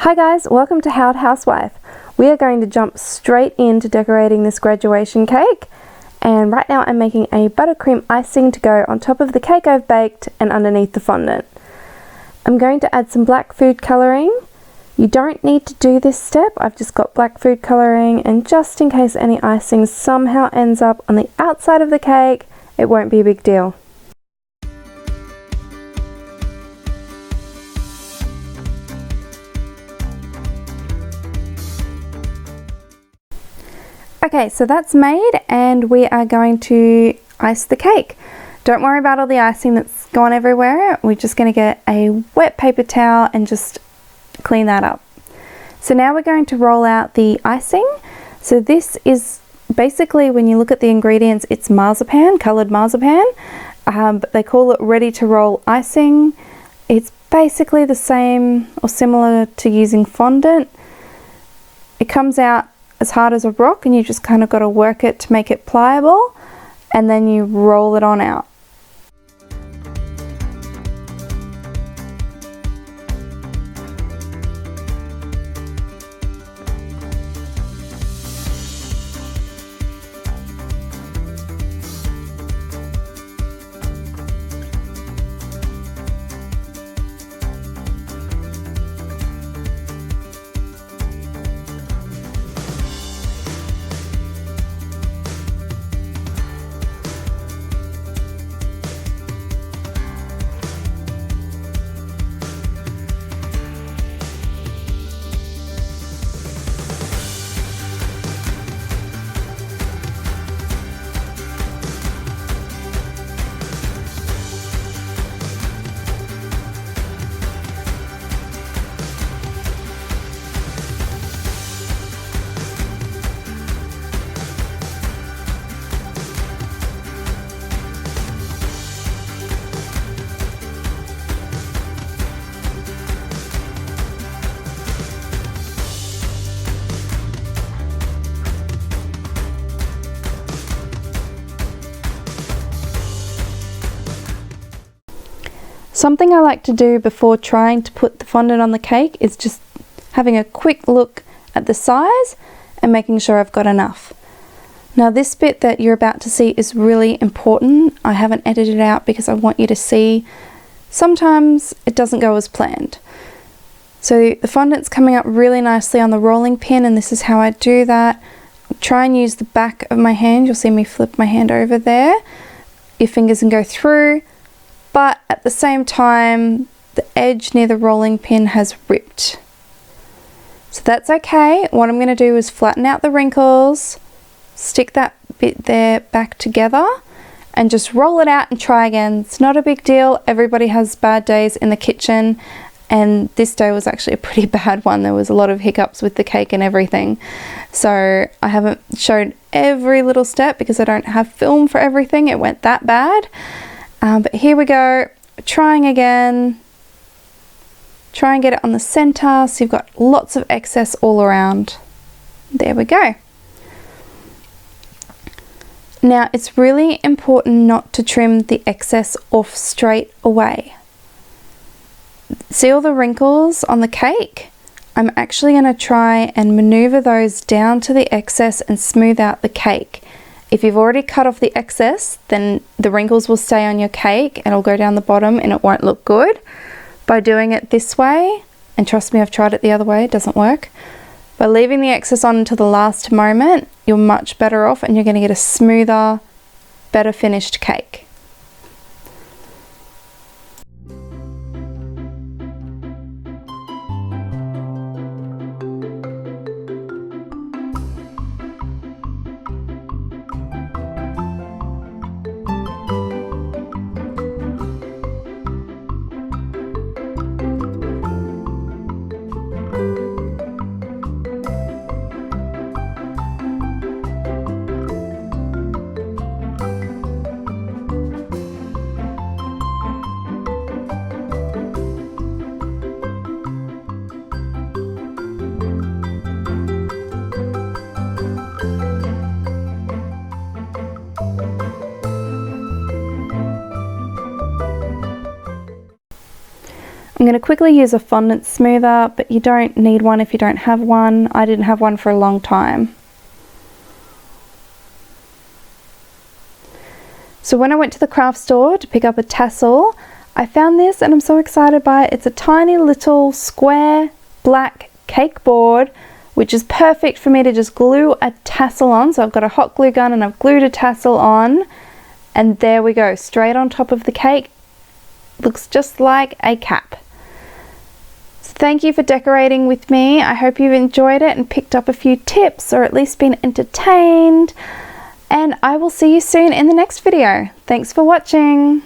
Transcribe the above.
Hi guys, welcome to Howard Housewife. We are going to jump straight into decorating this graduation cake, and right now I'm making a buttercream icing to go on top of the cake I've baked and underneath the fondant. I'm going to add some black food colouring. You don't need to do this step, I've just got black food colouring, and just in case any icing somehow ends up on the outside of the cake, it won't be a big deal. Okay, so that's made and we are going to ice the cake. Don't worry about all the icing that's gone everywhere. We're just going to get a wet paper towel and just clean that up. So now we're going to roll out the icing. So this is basically, when you look at the ingredients, it's marzipan, coloured marzipan, but they call it ready to roll icing. It's basically the same or similar to using fondant. It comes out as hard as a rock and you just kind of got to work it to make it pliable, and then you roll it on out. Something I like to do before trying to put the fondant on the cake is just having a quick look at the size and making sure I've got enough. Now this bit that you're about to see is really important. I haven't edited it out because I want you to see sometimes it doesn't go as planned. So the fondant's coming up really nicely on the rolling pin, and this is how I do that. Try and use the back of my hand. You'll see me flip my hand over there. Your fingers can go through. But at the same time, the edge near the rolling pin has ripped. So that's okay. What I'm going to do is flatten out the wrinkles, stick that bit there back together, and just roll it out and try again. It's not a big deal. Everybody has bad days in the kitchen, and this day was actually a pretty bad one. There was a lot of hiccups with the cake and everything. So I haven't showed every little step because I don't have film for everything. It went that bad. But here we go, trying again. Try and get it on the center so you've got lots of excess all around. There we go. Now it's really important not to trim the excess off straight away. See all the wrinkles on the cake? I'm actually going to try and maneuver those down to the excess and smooth out the cake. If you've already cut off the excess, then the wrinkles will stay on your cake and it'll go down the bottom and it won't look good. By doing it this way, and trust me, I've tried it the other way, it doesn't work. By leaving the excess on until the last moment, you're much better off and you're going to get a smoother, better finished cake. I'm going to quickly use a fondant smoother, but you don't need one if you don't have one. I didn't have one for a long time. So when I went to the craft store to pick up a tassel, I found this and I'm so excited by it. It's a tiny little square black cake board, which is perfect for me to just glue a tassel on. So I've got a hot glue gun and I've glued a tassel on, and there we go, straight on top of the cake. Looks just like a cap. So thank you for decorating with me. I hope you've enjoyed it and picked up a few tips, or at least been entertained. And I will see you soon in the next video. Thanks for watching.